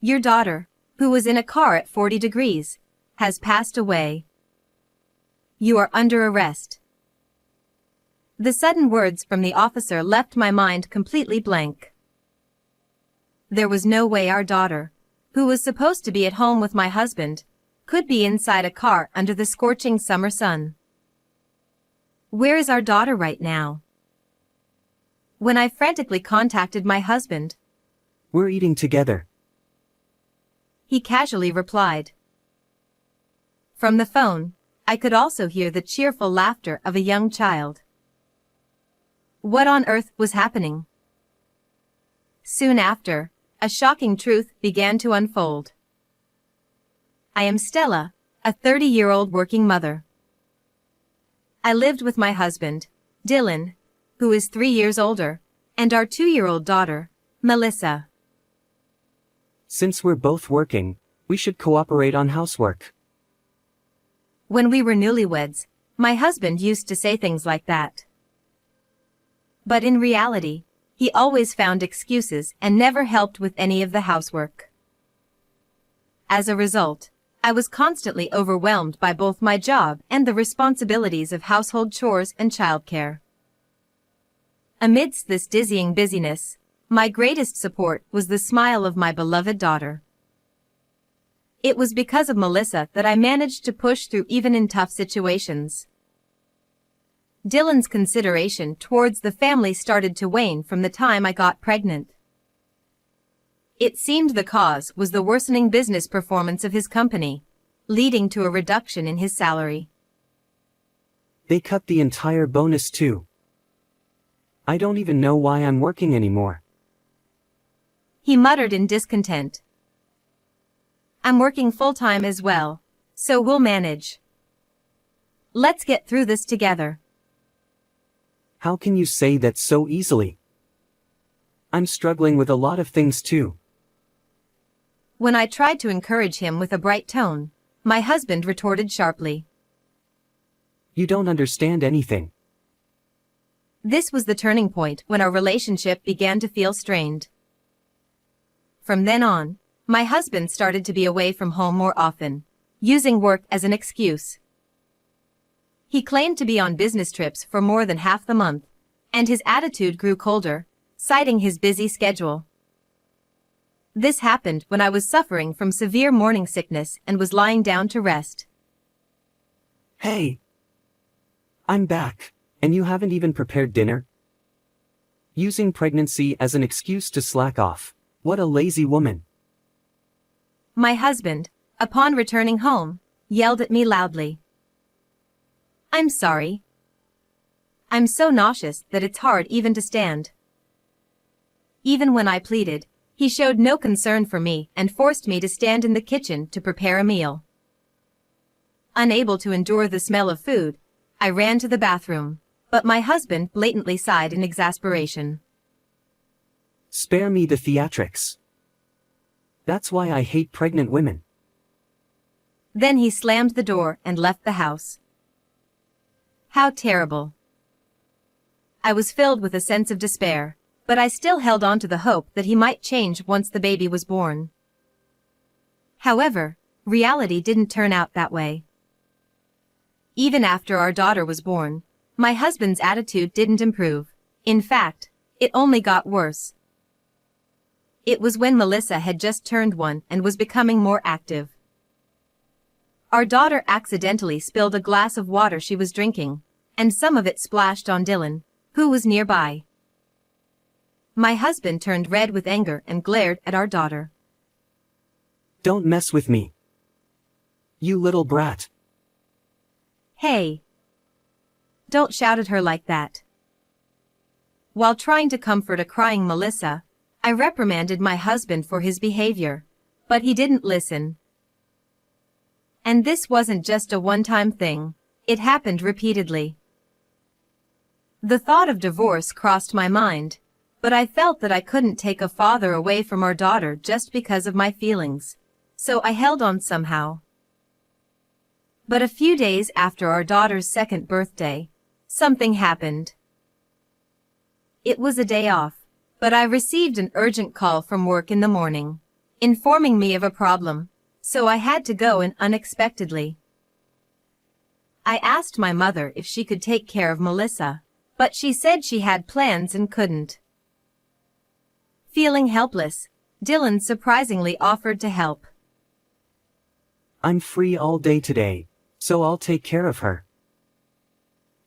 Your daughter, who was in a car at 40 degrees, has passed away. You are under arrest. The sudden words from the officer left my mind completely blank. There was no way our daughter, who was supposed to be at home with my husband, could be inside a car under the scorching summer sun. Where is our daughter right now? When I frantically contacted my husband, "We're eating together." he casually replied. From the phone, I could also hear the cheerful laughter of a young child. What on earth was happening? Soon after, a shocking truth began to unfold. I am Stella, a 30-year-old working mother. I lived with my husband, Dylan, who is 3 years older, and our 2-year-old daughter, Melissa. Since we're both working, we should cooperate on housework. When we were newlyweds, my husband used to say things like that. But in reality, he always found excuses and never helped with any of the housework. As a result, I was constantly overwhelmed by both my job and the responsibilities of household chores and childcare. Amidst this dizzying busyness, my greatest support was the smile of my beloved daughter. It was because of Melissa that I managed to push through even in tough situations. Dylan's consideration towards the family started to wane from the time I got pregnant. It seemed the cause was the worsening business performance of his company, leading to a reduction in his salary. They cut the entire bonus too. I don't even know why I'm working anymore. He muttered in discontent. I'm working full-time as well, so we'll manage. Let's get through this together. How can you say that so easily? I'm struggling with a lot of things too. When I tried to encourage him with a bright tone, my husband retorted sharply. You don't understand anything. This was the turning point when our relationship began to feel strained. From then on, my husband started to be away from home more often, using work as an excuse. He claimed to be on business trips for more than half the month, and his attitude grew colder, citing his busy schedule. This happened when I was suffering from severe morning sickness and was lying down to rest. Hey! I'm back, and you haven't even prepared dinner? Using pregnancy as an excuse to slack off. What a lazy woman. My husband, upon returning home, yelled at me loudly. I'm sorry. I'm so nauseous that it's hard even to stand. Even when I pleaded, he showed no concern for me and forced me to stand in the kitchen to prepare a meal. Unable to endure the smell of food, I ran to the bathroom, but my husband blatantly sighed in exasperation. Spare me the theatrics. That's why I hate pregnant women. Then he slammed the door and left the house. How terrible. I was filled with a sense of despair, but I still held on to the hope that he might change once the baby was born. However, reality didn't turn out that way. Even after our daughter was born, my husband's attitude didn't improve. In fact, it only got worse. It was when Melissa had just turned 1 and was becoming more active. Our daughter accidentally spilled a glass of water she was drinking, and some of it splashed on Dylan, who was nearby. My husband turned red with anger and glared at our daughter. Don't mess with me. You little brat. Hey! Don't shout at her like that. While trying to comfort a crying Melissa, I reprimanded my husband for his behavior, but he didn't listen. And this wasn't just a one-time thing, it happened repeatedly. The thought of divorce crossed my mind, but I felt that I couldn't take a father away from our daughter just because of my feelings, so I held on somehow. But a few days after our daughter's 2nd birthday, something happened. It was a day off, but I received an urgent call from work in the morning. informing me of a problem, so I had to go in unexpectedly. I asked my mother if she could take care of Melissa, but she said she had plans and couldn't. Feeling helpless, Dylan surprisingly offered to help. I'm free all day today, so I'll take care of her.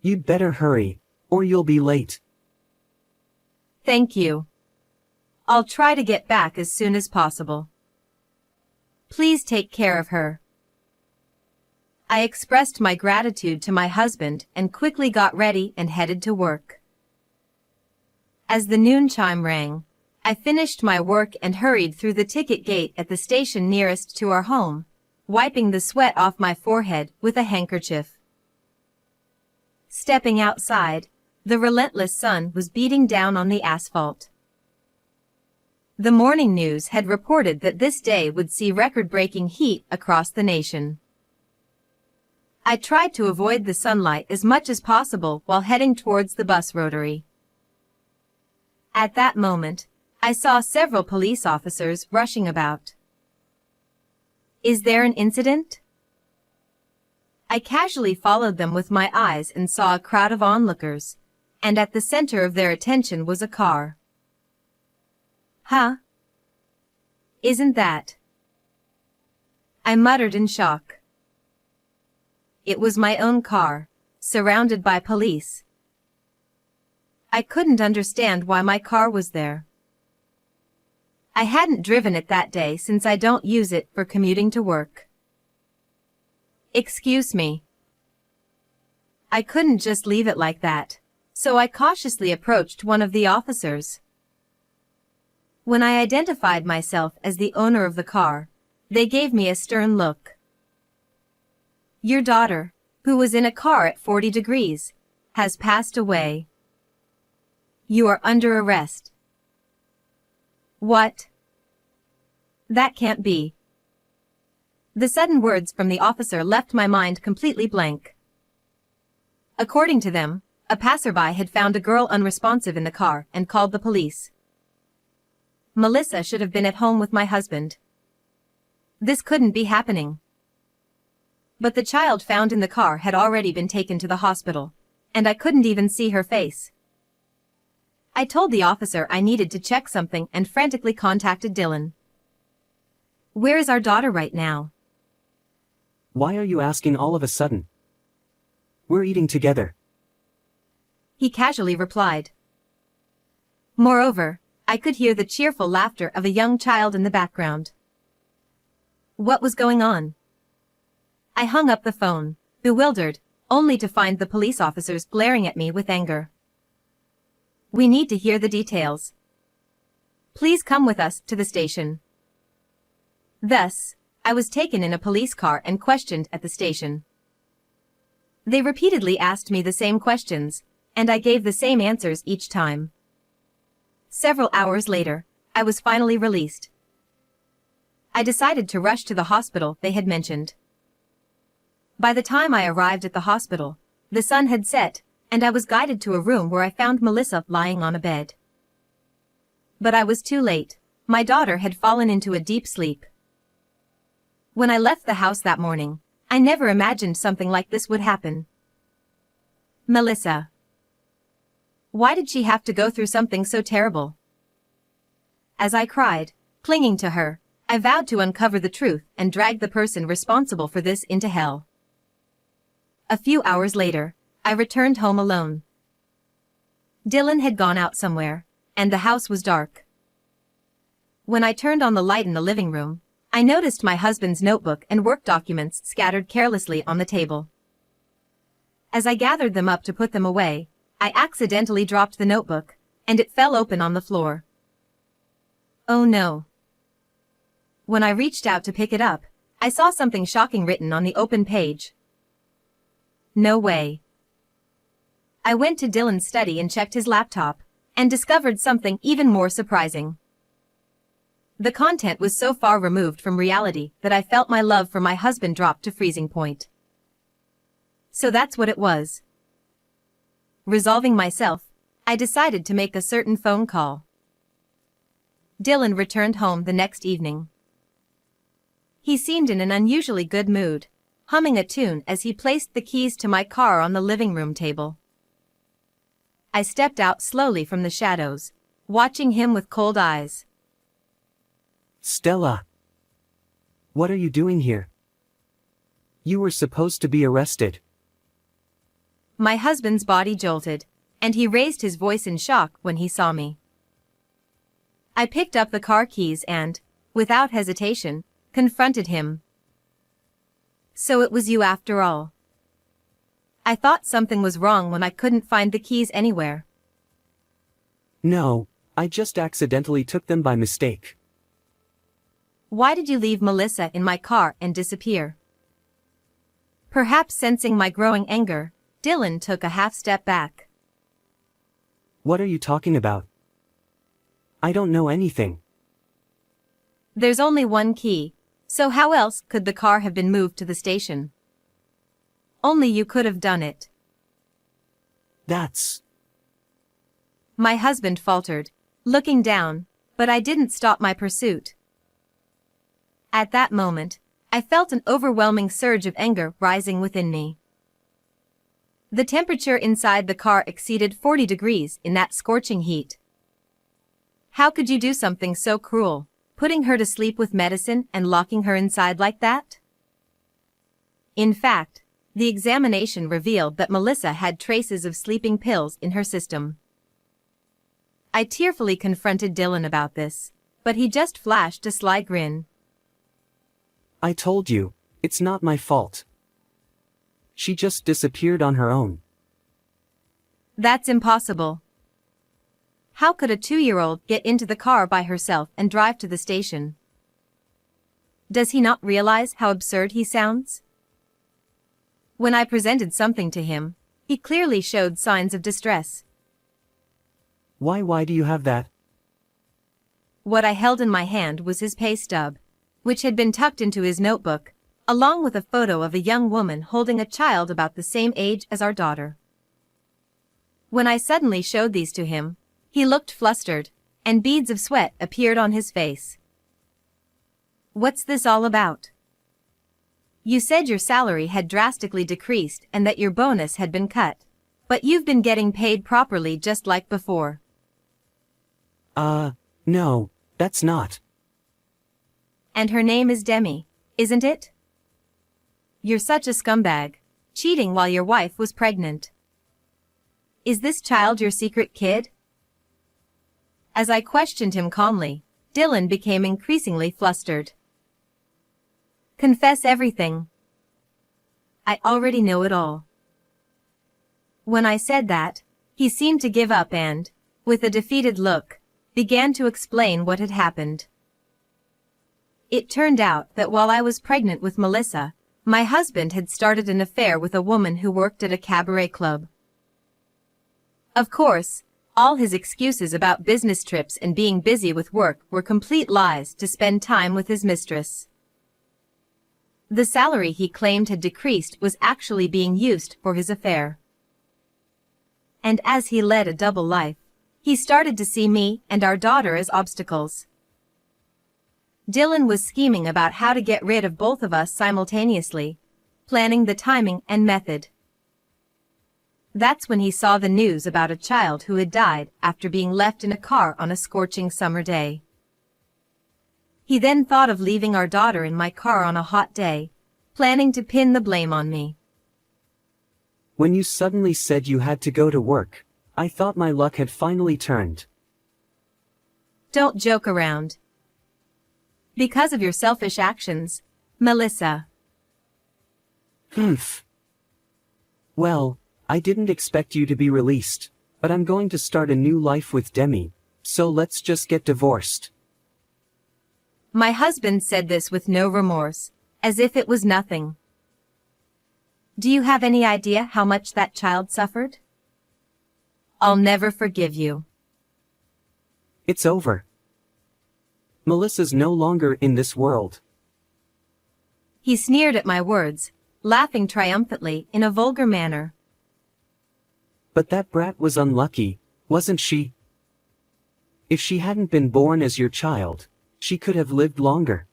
You'd better hurry, or you'll be late. Thank you. I'll try to get back as soon as possible. Please take care of her. I expressed my gratitude to my husband and quickly got ready and headed to work. As the noon chime rang, I finished my work and hurried through the ticket gate at the station nearest to our home, wiping the sweat off my forehead with a handkerchief. Stepping outside, the relentless sun was beating down on the asphalt. The morning news had reported that this day would see record-breaking heat across the nation. I tried to avoid the sunlight as much as possible while heading towards the bus rotary. At that moment, I saw several police officers rushing about. Is there an incident? I casually followed them with my eyes and saw a crowd of onlookers, and at the center of their attention was a car. Huh? Isn't that? I muttered in shock. It was my own car, surrounded by police. I couldn't understand why my car was there. I hadn't driven it that day since I don't use it for commuting to work. Excuse me. I couldn't just leave it like that, so I cautiously approached one of the officers. When I identified myself as the owner of the car, they gave me a stern look. Your daughter, who was in a car at 40 degrees, has passed away. You are under arrest. What? That can't be. The sudden words from the officer left my mind completely blank. According to them, a passerby had found a girl unresponsive in the car and called the police. Melissa should have been at home with my husband. This couldn't be happening. But the child found in the car had already been taken to the hospital, and I couldn't even see her face. I told the officer I needed to check something and frantically contacted Dylan. Where is our daughter right now? Why are you asking all of a sudden? We're eating together. He casually replied. Moreover, I could hear the cheerful laughter of a young child in the background. What was going on? I hung up the phone, bewildered, only to find the police officers glaring at me with anger. We need to hear the details. Please come with us to the station. Thus, I was taken in a police car and questioned at the station. They repeatedly asked me the same questions, and I gave the same answers each time. Several hours later, I was finally released. I decided to rush to the hospital they had mentioned. By the time I arrived at the hospital, the sun had set, and I was guided to a room where I found Melissa lying on a bed. But I was too late. My daughter had fallen into a deep sleep. When I left the house that morning, I never imagined something like this would happen. Melissa. Why did she have to go through something so terrible? As I cried, clinging to her, I vowed to uncover the truth and drag the person responsible for this into hell. A few hours later, I returned home alone. Dylan had gone out somewhere, and the house was dark. When I turned on the light in the living room, I noticed my husband's notebook and work documents scattered carelessly on the table. As I gathered them up to put them away, I accidentally dropped the notebook, and it fell open on the floor. Oh no. When I reached out to pick it up, I saw something shocking written on the open page. No way. I went to Dylan's study and checked his laptop, and discovered something even more surprising. The content was so far removed from reality that I felt my love for my husband drop to freezing point. So that's what it was. Resolving myself, I decided to make a certain phone call. Dylan returned home the next evening, He seemed in an unusually good mood, humming a tune as he placed the keys to my car on the living room table. I stepped out slowly from the shadows, watching him with cold eyes. Stella. What are you doing here? You were supposed to be arrested. My husband's body jolted, and he raised his voice in shock when he saw me. I picked up the car keys and, without hesitation, confronted him. So it was you after all. I thought something was wrong when I couldn't find the keys anywhere. No, I just accidentally took them by mistake. Why did you leave Melissa in my car and disappear? Perhaps sensing my growing anger, Dylan took a half step back. What are you talking about? I don't know anything. There's only one key, so how else could the car have been moved to the station? Only you could have done it. That's... My husband faltered, looking down, but I didn't stop my pursuit. At that moment, I felt an overwhelming surge of anger rising within me. The temperature inside the car exceeded 40 degrees in that scorching heat. How could you do something so cruel, putting her to sleep with medicine and locking her inside like that? In fact, the examination revealed that Melissa had traces of sleeping pills in her system. I tearfully confronted Dylan about this, but he just flashed a sly grin. I told you, it's not my fault. She just disappeared on her own. That's impossible. How could a 2-year-old get into the car by herself and drive to the station? Does he not realize how absurd he sounds? When I presented something to him, he clearly showed signs of distress. Why do you have that? What I held in my hand was his pay stub, which had been tucked into his notebook, along with a photo of a young woman holding a child about the same age as our daughter. When I suddenly showed these to him, he looked flustered, and beads of sweat appeared on his face. What's this all about? You said your salary had drastically decreased and that your bonus had been cut, but you've been getting paid properly just like before. No, that's not. And her name is Demi, isn't it? You're such a scumbag, cheating while your wife was pregnant. Is this child your secret kid? As I questioned him calmly, Dylan became increasingly flustered. Confess everything. I already know it all. When I said that, he seemed to give up and, with a defeated look, began to explain what had happened. It turned out that while I was pregnant with Melissa, my husband had started an affair with a woman who worked at a cabaret club. Of course, all his excuses about business trips and being busy with work were complete lies to spend time with his mistress. The salary he claimed had decreased was actually being used for his affair. And as he led a double life, he started to see me and our daughter as obstacles. Dylan was scheming about how to get rid of both of us simultaneously, planning the timing and method. That's when he saw the news about a child who had died after being left in a car on a scorching summer day. He then thought of leaving our daughter in my car on a hot day, planning to pin the blame on me. When you suddenly said you had to go to work, I thought my luck had finally turned. Don't joke around. Because of your selfish actions, Melissa. Humph. Well, I didn't expect you to be released, but I'm going to start a new life with Demi, so let's just get divorced. My husband said this with no remorse, as if it was nothing. Do you have any idea how much that child suffered? I'll never forgive you. It's over. Melissa's no longer in this world. He sneered at my words, laughing triumphantly in a vulgar manner. But that brat was unlucky, wasn't she? If she hadn't been born as your child, she could have lived longer.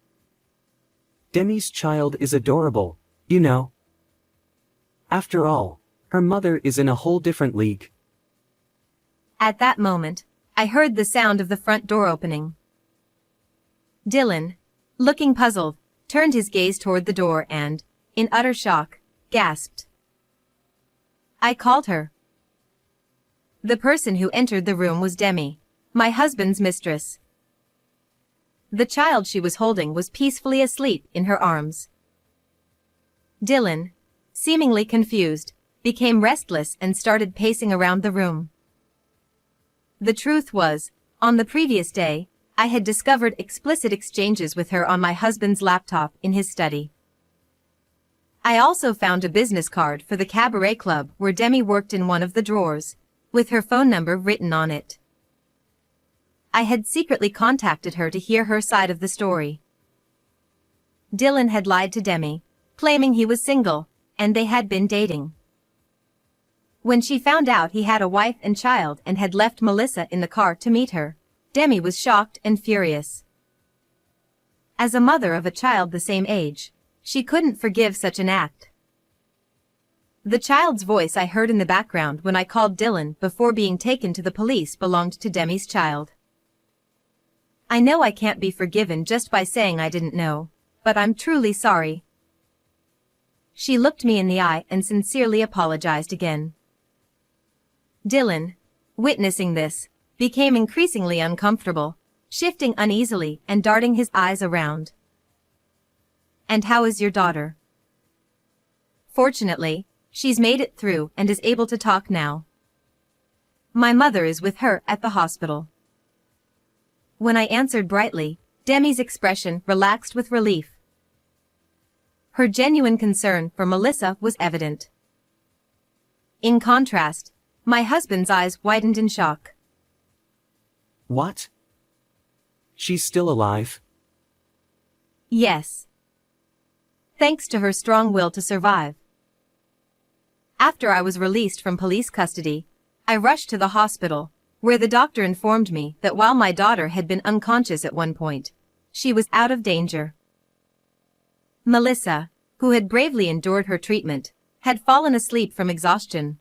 Demi's child is adorable, you know. After all, her mother is in a whole different league. At that moment, I heard the sound of the front door opening. Dylan, looking puzzled, turned his gaze toward the door and, in utter shock, gasped. I called her. The person who entered the room was Demi, my husband's mistress. The child she was holding was peacefully asleep in her arms. Dylan, seemingly confused, became restless and started pacing around the room. The truth was, on the previous day, I had discovered explicit exchanges with her on my husband's laptop in his study. I also found a business card for the cabaret club where Demi worked in one of the drawers, with her phone number written on it. I had secretly contacted her to hear her side of the story. Dylan had lied to Demi, claiming he was single, and they had been dating. When she found out he had a wife and child and had left Melissa in the car to meet her, Demi was shocked and furious. As a mother of a child the same age, she couldn't forgive such an act. The child's voice I heard in the background when I called Dylan before being taken to the police belonged to Demi's child. I know I can't be forgiven just by saying I didn't know, but I'm truly sorry. She looked me in the eye and sincerely apologized again. Dylan, witnessing this, became increasingly uncomfortable, shifting uneasily and darting his eyes around. And how is your daughter? Fortunately, she's made it through and is able to talk now. My mother is with her at the hospital. When I answered brightly, Demi's expression relaxed with relief. Her genuine concern for Melissa was evident. In contrast, my husband's eyes widened in shock. What? She's still alive? Yes. Thanks to her strong will to survive. After I was released from police custody, I rushed to the hospital, where the doctor informed me that while my daughter had been unconscious at one point, she was out of danger. Melissa, who had bravely endured her treatment, had fallen asleep from exhaustion.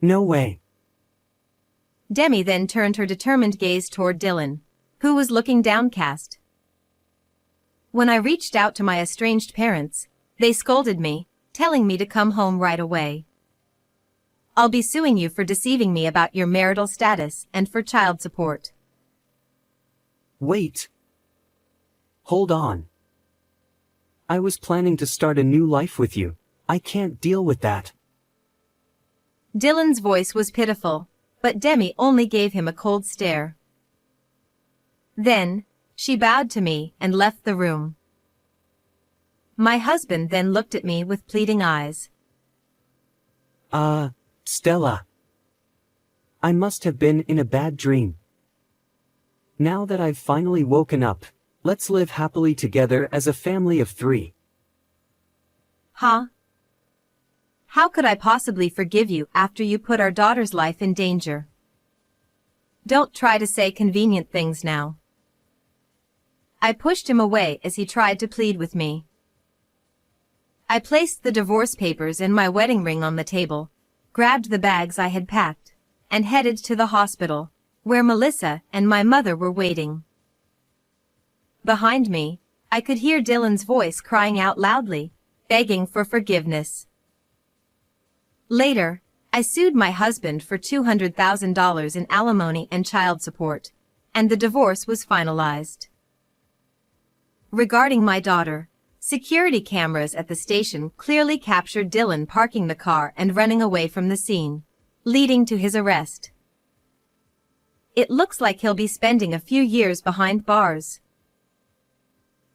No way. Demi then turned her determined gaze toward Dylan, who was looking downcast. When I reached out to my estranged parents, they scolded me, telling me to come home right away. I'll be suing you for deceiving me about your marital status and for child support. Wait. Hold on. I was planning to start a new life with you. I can't deal with that. Dylan's voice was pitiful, but Demi only gave him a cold stare. Then, she bowed to me and left the room. My husband then looked at me with pleading eyes. Stella. I must have been in a bad dream. Now that I've finally woken up, let's live happily together as a family of 3. Huh? How could I possibly forgive you after you put our daughter's life in danger? Don't try to say convenient things now. I pushed him away as he tried to plead with me. I placed the divorce papers and my wedding ring on the table, grabbed the bags I had packed, and headed to the hospital, where Melissa and my mother were waiting. Behind me, I could hear Dylan's voice crying out loudly, begging for forgiveness. Later, I sued my husband for $200,000 in alimony and child support, and the divorce was finalized. Regarding my daughter, security cameras at the station clearly captured Dylan parking the car and running away from the scene, leading to his arrest. It looks like he'll be spending a few years behind bars.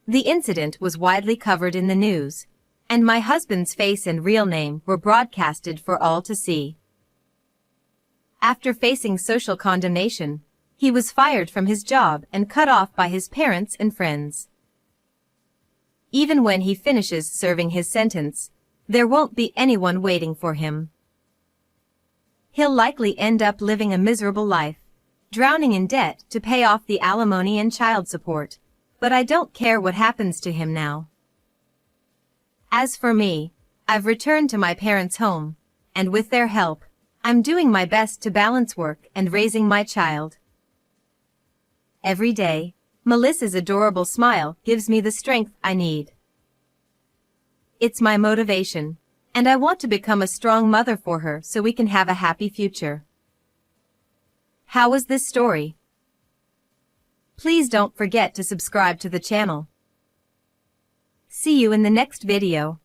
The incident was widely covered in the news, and my husband's face and real name were broadcasted for all to see. After facing social condemnation, he was fired from his job and cut off by his parents and friends. Even when he finishes serving his sentence, there won't be anyone waiting for him. He'll likely end up living a miserable life, drowning in debt to pay off the alimony and child support, but I don't care what happens to him now. As for me, I've returned to my parents' home, and with their help, I'm doing my best to balance work and raising my child. Every day, Melissa's adorable smile gives me the strength I need. It's my motivation, and I want to become a strong mother for her so we can have a happy future. How was this story? Please don't forget to subscribe to the channel. See you in the next video.